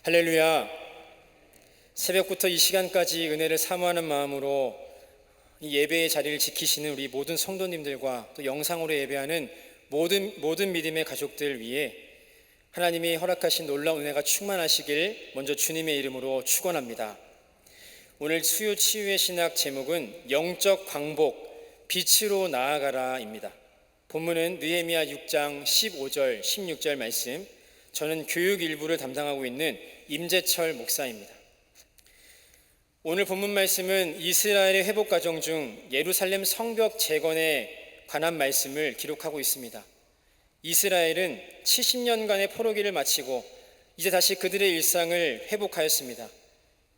할렐루야. 새벽부터 이 시간까지 은혜를 사모하는 마음으로 이 예배의 자리를 지키시는 우리 모든 성도님들과 또 영상으로 예배하는 모든 믿음의 가족들 위해 하나님이 허락하신 놀라운 은혜가 충만하시길 먼저 주님의 이름으로 축원합니다. 오늘 수요 치유의 신학 제목은 영적 광복, 빛으로 나아가라입니다. 본문은 느헤미야 6장 15절, 16절 말씀. 저는 교육 일부를 담당하고 있는 임재철 목사입니다. 오늘 본문 말씀은 이스라엘의 회복 과정 중 예루살렘 성벽 재건에 관한 말씀을 기록하고 있습니다. 이스라엘은 70년간의 포로기를 마치고 이제 다시 그들의 일상을 회복하였습니다.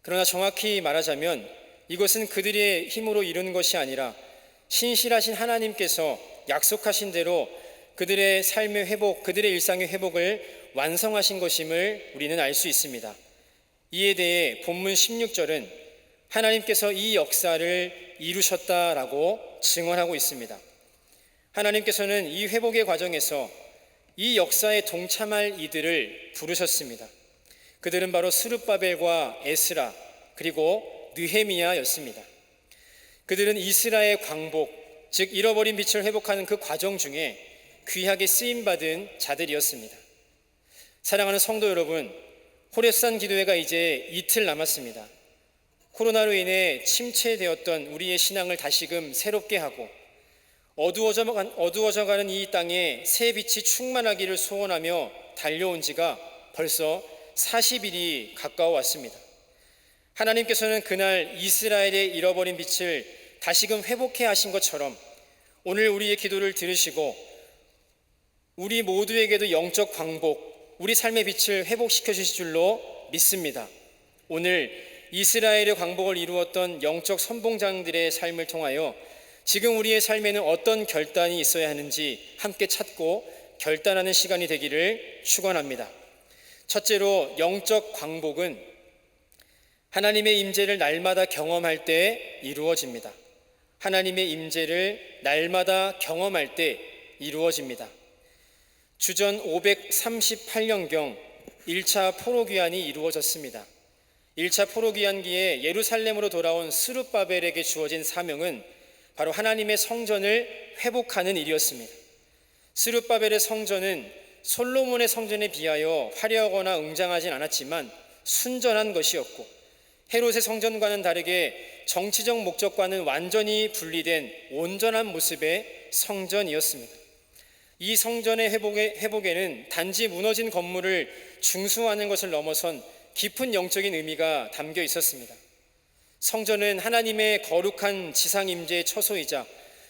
그러나 정확히 말하자면 이것은 그들의 힘으로 이룬 것이 아니라 신실하신 하나님께서 약속하신 대로 그들의 삶의 회복, 그들의 일상의 회복을 완성하신 것임을 우리는 알 수 있습니다. 이에 대해 본문 16절은 하나님께서 이 역사를 이루셨다라고 증언하고 있습니다. 하나님께서는 이 회복의 과정에서 이 역사에 동참할 이들을 부르셨습니다. 그들은 바로 스룹바벨과 에스라 그리고 느헤미야였습니다. 그들은 이스라엘 광복, 즉 잃어버린 빛을 회복하는 그 과정 중에 귀하게 쓰임받은 자들이었습니다. 사랑하는 성도 여러분, 호렙산 기도회가 이제 이틀 남았습니다. 코로나로 인해 침체되었던 우리의 신앙을 다시금 새롭게 하고 어두워져가는 이 땅에 새 빛이 충만하기를 소원하며 달려온 지가 벌써 40일이 가까워 왔습니다. 하나님께서는 그날 이스라엘의 잃어버린 빛을 다시금 회복해 하신 것처럼 오늘 우리의 기도를 들으시고 우리 모두에게도 영적 광복, 우리 삶의 빛을 회복시켜 주실 줄로 믿습니다. 오늘 이스라엘의 광복을 이루었던 영적 선봉장들의 삶을 통하여 지금 우리의 삶에는 어떤 결단이 있어야 하는지 함께 찾고 결단하는 시간이 되기를 축원합니다. 첫째로 영적 광복은 하나님의 임재를 날마다 경험할 때 이루어집니다. 하나님의 임재를 날마다 경험할 때 이루어집니다. 주전 538년경 1차 포로귀환이 이루어졌습니다. 1차 포로귀환기에 예루살렘으로 돌아온 스룹바벨에게 주어진 사명은 바로 하나님의 성전을 회복하는 일이었습니다. 스룹바벨의 성전은 솔로몬의 성전에 비하여 화려하거나 웅장하진 않았지만 순전한 것이었고 헤롯의 성전과는 다르게 정치적 목적과는 완전히 분리된 온전한 모습의 성전이었습니다. 이 성전의 회복에는 단지 무너진 건물을 중수하는 것을 넘어선 깊은 영적인 의미가 담겨 있었습니다. 성전은 하나님의 거룩한 지상 임재의 처소이자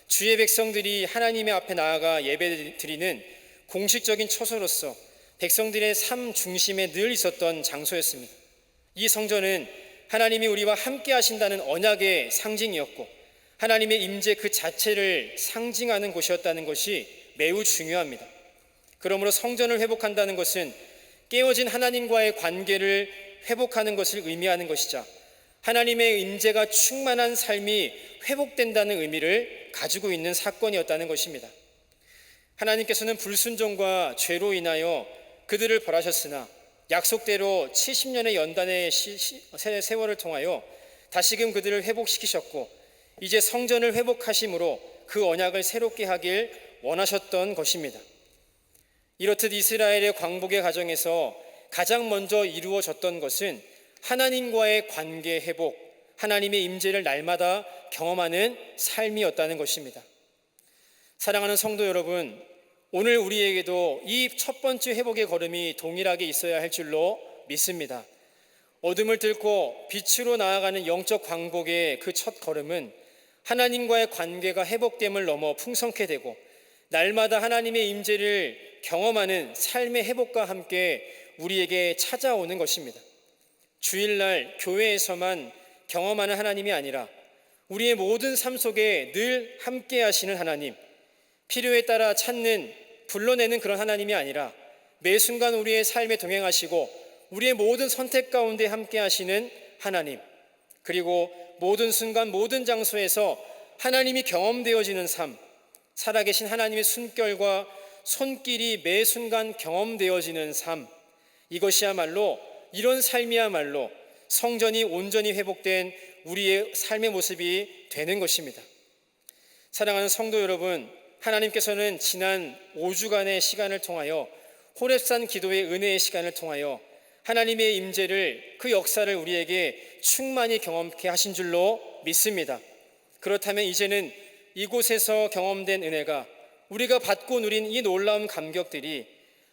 주의 백성들이 하나님의 앞에 나아가 예배드리는 공식적인 처소로서 백성들의 삶 중심에 늘 있었던 장소였습니다. 이 성전은 하나님이 우리와 함께 하신다는 언약의 상징이었고 하나님의 임재 그 자체를 상징하는 곳이었다는 것이 매우 중요합니다. 그러므로 성전을 회복한다는 것은 깨어진 하나님과의 관계를 회복하는 것을 의미하는 것이자 하나님의 임재가 충만한 삶이 회복된다는 의미를 가지고 있는 사건이었다는 것입니다. 하나님께서는 불순종과 죄로 인하여 그들을 벌하셨으나 약속대로 70년의 연단의 세월을 통하여 다시금 그들을 회복시키셨고 이제 성전을 회복하심으로 그 언약을 새롭게 하길 원하셨던 것입니다. 이렇듯 이스라엘의 광복의 과정에서 가장 먼저 이루어졌던 것은 하나님과의 관계 회복, 하나님의 임재를 날마다 경험하는 삶이었다는 것입니다. 사랑하는 성도 여러분, 오늘 우리에게도 이 첫 번째 회복의 걸음이 동일하게 있어야 할 줄로 믿습니다. 어둠을 뚫고 빛으로 나아가는 영적 광복의 그 첫 걸음은 하나님과의 관계가 회복됨을 넘어 풍성케 되고 날마다 하나님의 임재를 경험하는 삶의 회복과 함께 우리에게 찾아오는 것입니다. 주일날 교회에서만 경험하는 하나님이 아니라 우리의 모든 삶 속에 늘 함께 하시는 하나님, 필요에 따라 찾는, 불러내는 그런 하나님이 아니라 매 순간 우리의 삶에 동행하시고 우리의 모든 선택 가운데 함께 하시는 하나님, 그리고 모든 순간 모든 장소에서 하나님이 경험되어지는 삶, 살아계신 하나님의 숨결과 손길이 매 순간 경험되어지는 삶, 이것이야말로 이런 삶이야말로 성전이 온전히 회복된 우리의 삶의 모습이 되는 것입니다. 사랑하는 성도 여러분, 하나님께서는 지난 5주간의 시간을 통하여 호렙산 기도의 은혜의 시간을 통하여 하나님의 임재를, 그 역사를 우리에게 충만히 경험케 하신 줄로 믿습니다. 그렇다면 이제는 이곳에서 경험된 은혜가, 우리가 받고 누린 이 놀라운 감격들이,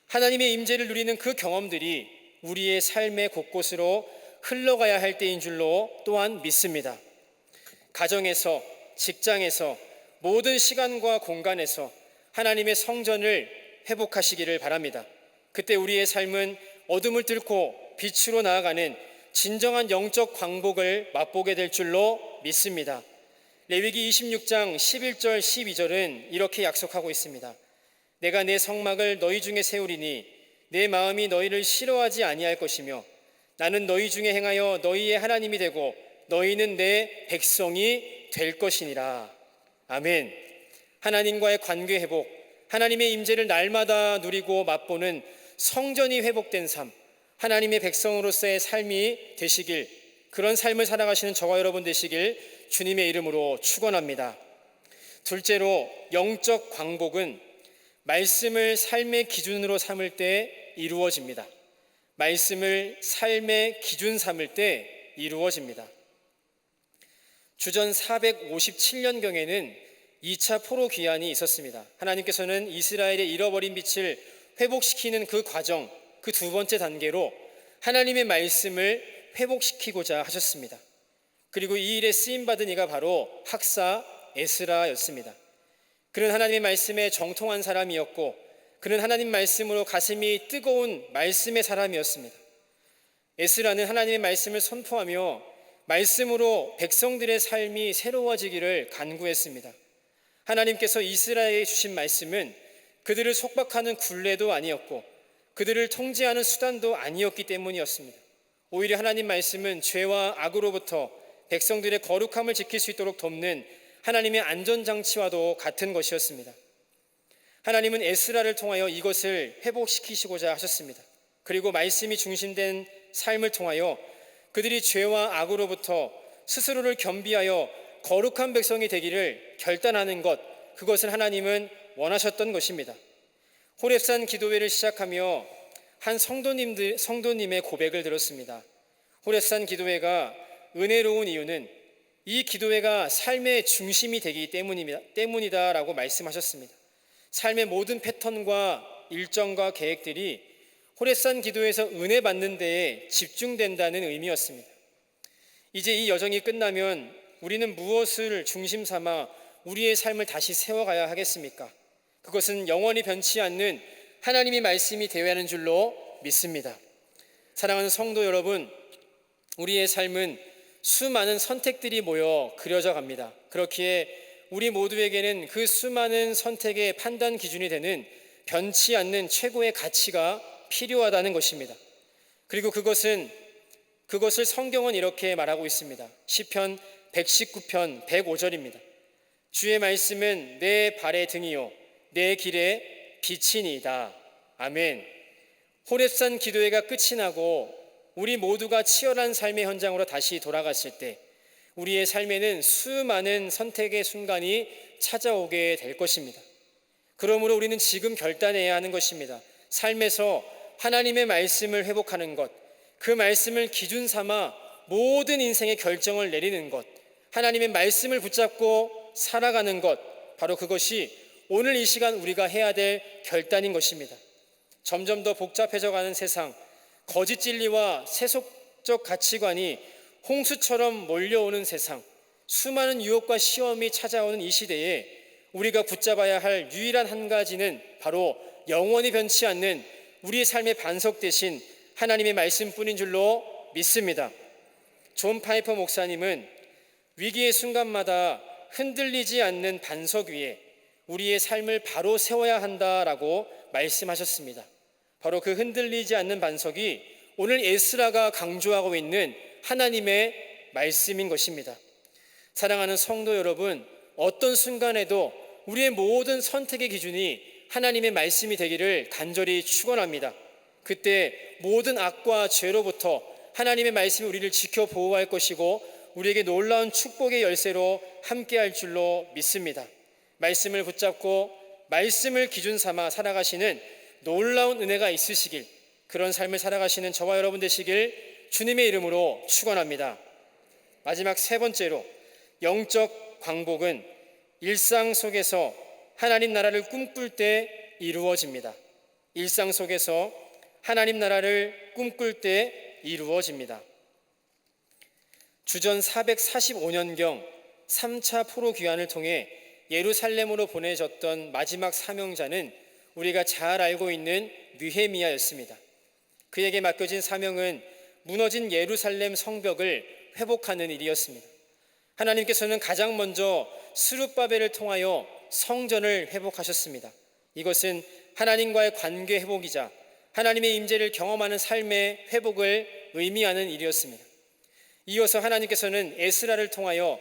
하나님의 임재를 누리는 그 경험들이 우리의 삶의 곳곳으로 흘러가야 할 때인 줄로 또한 믿습니다. 가정에서, 직장에서, 모든 시간과 공간에서 하나님의 성전을 회복하시기를 바랍니다. 그때 우리의 삶은 어둠을 뚫고 빛으로 나아가는 진정한 영적 광복을 맛보게 될 줄로 믿습니다. 레위기 26장 11절 12절은 이렇게 약속하고 있습니다. 내가 내 성막을 너희 중에 세우리니 내 마음이 너희를 싫어하지 아니할 것이며 나는 너희 중에 행하여 너희의 하나님이 되고 너희는 내 백성이 될 것이니라. 아멘. 하나님과의 관계 회복, 하나님의 임재를 날마다 누리고 맛보는 성전이 회복된 삶, 하나님의 백성으로서의 삶이 되시길, 그런 삶을 살아가시는 저와 여러분 되시길 주님의 이름으로 축원합니다. 둘째로, 영적 광복은 말씀을 삶의 기준으로 삼을 때 이루어집니다. 말씀을 삶의 기준 삼을 때 이루어집니다. 주전 457년경에는 2차 포로 귀환이 있었습니다. 하나님께서는 이스라엘의 잃어버린 빛을 회복시키는 그 과정, 그 두 번째 단계로 하나님의 말씀을 회복시키고자 하셨습니다. 그리고 이 일에 쓰임받은 이가 바로 학사 에스라였습니다. 그는 하나님의 말씀에 정통한 사람이었고, 그는 하나님 말씀으로 가슴이 뜨거운 말씀의 사람이었습니다. 에스라는 하나님의 말씀을 선포하며 말씀으로 백성들의 삶이 새로워지기를 간구했습니다. 하나님께서 이스라엘에 주신 말씀은 그들을 속박하는 굴레도 아니었고 그들을 통제하는 수단도 아니었기 때문이었습니다. 오히려 하나님 말씀은 죄와 악으로부터 백성들의 거룩함을 지킬 수 있도록 돕는 하나님의 안전장치와도 같은 것이었습니다. 하나님은 에스라를 통하여 이것을 회복시키시고자 하셨습니다. 그리고 말씀이 중심된 삶을 통하여 그들이 죄와 악으로부터 스스로를 겸비하여 거룩한 백성이 되기를 결단하는 것, 그것을 하나님은 원하셨던 것입니다. 호렙산 기도회를 시작하며 한 성도님의 고백을 들었습니다. 호렙산 기도회가 은혜로운 이유는 이 기도회가 삶의 중심이 되기 때문이다라고 말씀하셨습니다. 삶의 모든 패턴과 일정과 계획들이 호렙산 기도회에서 은혜 받는 데에 집중된다는 의미였습니다. 이제 이 여정이 끝나면 우리는 무엇을 중심 삼아 우리의 삶을 다시 세워가야 하겠습니까? 그것은 영원히 변치 않는 하나님의 말씀이 되어야 하는 줄로 믿습니다. 사랑하는 성도 여러분, 우리의 삶은 수많은 선택들이 모여 그려져 갑니다. 그렇기에 우리 모두에게는 그 수많은 선택의 판단 기준이 되는 변치 않는 최고의 가치가 필요하다는 것입니다. 그리고 그것을 성경은 이렇게 말하고 있습니다. 시편 119편 105절입니다. 주의 말씀은 내 발의 등이요 내 길의 빛이니이다. 아멘. 호렙산 기도회가 끝이 나고 우리 모두가 치열한 삶의 현장으로 다시 돌아갔을 때 우리의 삶에는 수많은 선택의 순간이 찾아오게 될 것입니다. 그러므로 우리는 지금 결단해야 하는 것입니다. 삶에서 하나님의 말씀을 회복하는 것, 그 말씀을 기준 삼아 모든 인생의 결정을 내리는 것, 하나님의 말씀을 붙잡고 살아가는 것, 바로 그것이 오늘 이 시간 우리가 해야 될 결단인 것입니다. 점점 더 복잡해져가는 세상, 거짓 진리와 세속적 가치관이 홍수처럼 몰려오는 세상, 수많은 유혹과 시험이 찾아오는 이 시대에 우리가 붙잡아야 할 유일한 한 가지는 바로 영원히 변치 않는 우리의 삶의 반석 대신 하나님의 말씀뿐인 줄로 믿습니다. 존 파이퍼 목사님은 위기의 순간마다 흔들리지 않는 반석 위에 우리의 삶을 바로 세워야 한다라고 말씀하셨습니다. 바로 그 흔들리지 않는 반석이 오늘 에스라가 강조하고 있는 하나님의 말씀인 것입니다. 사랑하는 성도 여러분, 어떤 순간에도 우리의 모든 선택의 기준이 하나님의 말씀이 되기를 간절히 축원합니다. 그때 모든 악과 죄로부터 하나님의 말씀이 우리를 지켜 보호할 것이고 우리에게 놀라운 축복의 열쇠로 함께할 줄로 믿습니다. 말씀을 붙잡고 말씀을 기준 삼아 살아가시는 놀라운 은혜가 있으시길, 그런 삶을 살아가시는 저와 여러분 되시길 주님의 이름으로 축원합니다. 마지막 세 번째로, 영적 광복은 일상 속에서 하나님 나라를 꿈꿀 때 이루어집니다. 일상 속에서 하나님 나라를 꿈꿀 때 이루어집니다. 주전 445년경 3차 포로 귀환을 통해 예루살렘으로 보내졌던 마지막 사명자는 우리가 잘 알고 있는 느헤미야였습니다. 그에게 맡겨진 사명은 무너진 예루살렘 성벽을 회복하는 일이었습니다. 하나님께서는 가장 먼저 스룹바벨을 통하여 성전을 회복하셨습니다. 이것은 하나님과의 관계 회복이자 하나님의 임재를 경험하는 삶의 회복을 의미하는 일이었습니다. 이어서 하나님께서는 에스라를 통하여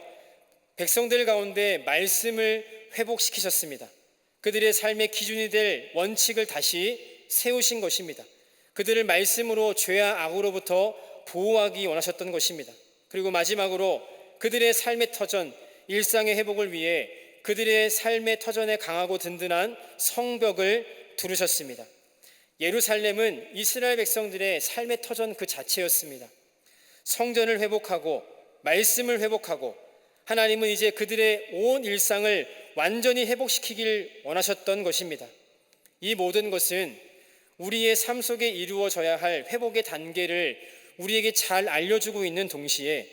백성들 가운데 말씀을 회복시키셨습니다. 그들의 삶의 기준이 될 원칙을 다시 세우신 것입니다. 그들을 말씀으로 죄와 악으로부터 보호하기 원하셨던 것입니다. 그리고 마지막으로 그들의 삶의 터전, 일상의 회복을 위해 그들의 삶의 터전에 강하고 든든한 성벽을 두르셨습니다. 예루살렘은 이스라엘 백성들의 삶의 터전 그 자체였습니다. 성전을 회복하고 말씀을 회복하고 하나님은 이제 그들의 온 일상을 완전히 회복시키길 원하셨던 것입니다. 이 모든 것은 우리의 삶 속에 이루어져야 할 회복의 단계를 우리에게 잘 알려주고 있는 동시에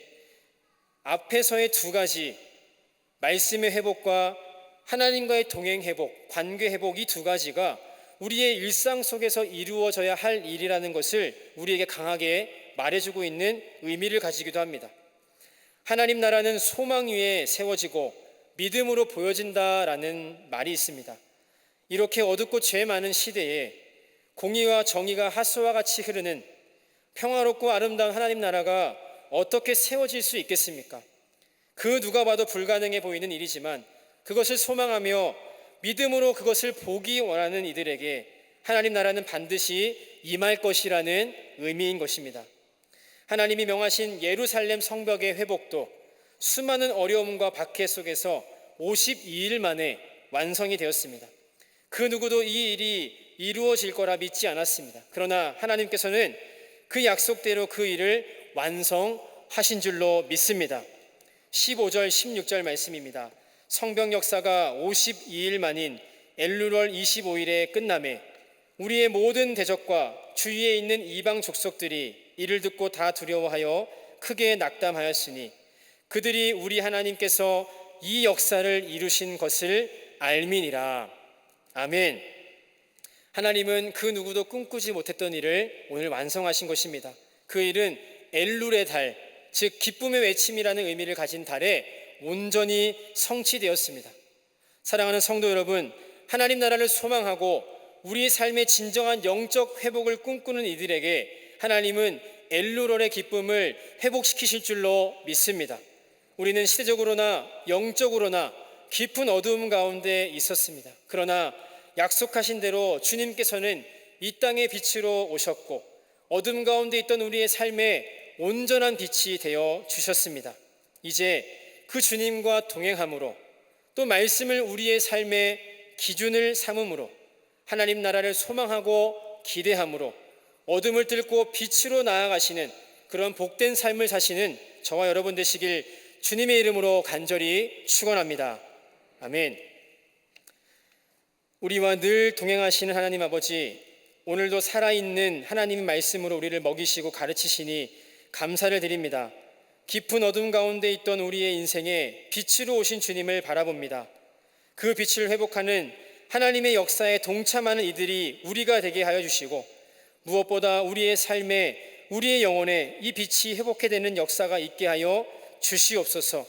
앞에서의 두 가지, 말씀의 회복과 하나님과의 동행 회복, 관계 회복, 이 두 가지가 우리의 일상 속에서 이루어져야 할 일이라는 것을 우리에게 강하게 말해주고 있는 의미를 가지기도 합니다. 하나님 나라는 소망 위에 세워지고 믿음으로 보여진다라는 말이 있습니다. 이렇게 어둡고 죄 많은 시대에 공의와 정의가 하수와 같이 흐르는 평화롭고 아름다운 하나님 나라가 어떻게 세워질 수 있겠습니까? 그 누가 봐도 불가능해 보이는 일이지만 그것을 소망하며 믿음으로 그것을 보기 원하는 이들에게 하나님 나라는 반드시 임할 것이라는 의미인 것입니다. 하나님이 명하신 예루살렘 성벽의 회복도 수많은 어려움과 박해 속에서 52일 만에 완성이 되었습니다. 그 누구도 이 일이 이루어질 거라 믿지 않았습니다. 그러나 하나님께서는 그 약속대로 그 일을 완성하신 줄로 믿습니다. 15절 16절 말씀입니다. 성벽 역사가 52일 만인 엘루월 25일에 끝남에 우리의 모든 대적과 주위에 있는 이방 족속들이 이를 듣고 다 두려워하여 크게 낙담하였으니 그들이 우리 하나님께서 이 역사를 이루신 것을 알미니라. 아멘. 하나님은 그 누구도 꿈꾸지 못했던 일을 오늘 완성하신 것입니다. 그 일은 엘룰의 달, 즉 기쁨의 외침이라는 의미를 가진 달에 온전히 성취되었습니다. 사랑하는 성도 여러분, 하나님 나라를 소망하고 우리의 삶의 진정한 영적 회복을 꿈꾸는 이들에게 하나님은 엘루럴의 기쁨을 회복시키실 줄로 믿습니다. 우리는 시대적으로나 영적으로나 깊은 어두움 가운데 있었습니다. 그러나 약속하신 대로 주님께서는 이 땅의 빛으로 오셨고 어둠 가운데 있던 우리의 삶에 온전한 빛이 되어 주셨습니다. 이제 그 주님과 동행함으로 또 말씀을 우리의 삶의 기준을 삼음으로 하나님 나라를 소망하고 기대함으로 어둠을 뚫고 빛으로 나아가시는 그런 복된 삶을 사시는 저와 여러분 되시길 주님의 이름으로 간절히 축원합니다. 아멘. 우리와 늘 동행하시는 하나님 아버지, 오늘도 살아있는 하나님의 말씀으로 우리를 먹이시고 가르치시니 감사를 드립니다. 깊은 어둠 가운데 있던 우리의 인생에 빛으로 오신 주님을 바라봅니다. 그 빛을 회복하는 하나님의 역사에 동참하는 이들이 우리가 되게 하여 주시고 무엇보다 우리의 삶에 우리의 영혼에 이 빛이 회복되는 역사가 있게 하여 주시옵소서.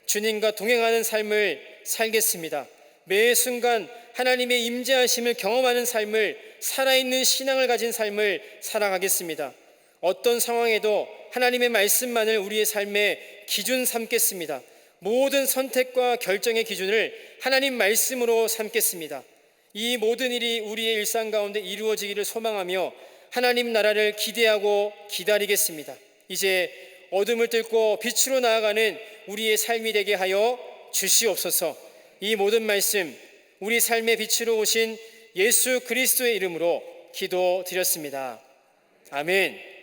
주님과 동행하는 삶을 살겠습니다. 매 순간 하나님의 임재하심을 경험하는 삶을, 살아있는 신앙을 가진 삶을 살아가겠습니다. 어떤 상황에도 하나님의 말씀만을 우리의 삶의 기준 삼겠습니다. 모든 선택과 결정의 기준을 하나님 말씀으로 삼겠습니다. 이 모든 일이 우리의 일상 가운데 이루어지기를 소망하며 하나님 나라를 기대하고 기다리겠습니다. 이제 어둠을 뚫고 빛으로 나아가는 우리의 삶이 되게 하여 주시옵소서. 이 모든 말씀 우리 삶의 빛으로 오신 예수 그리스도의 이름으로 기도드렸습니다. 아멘.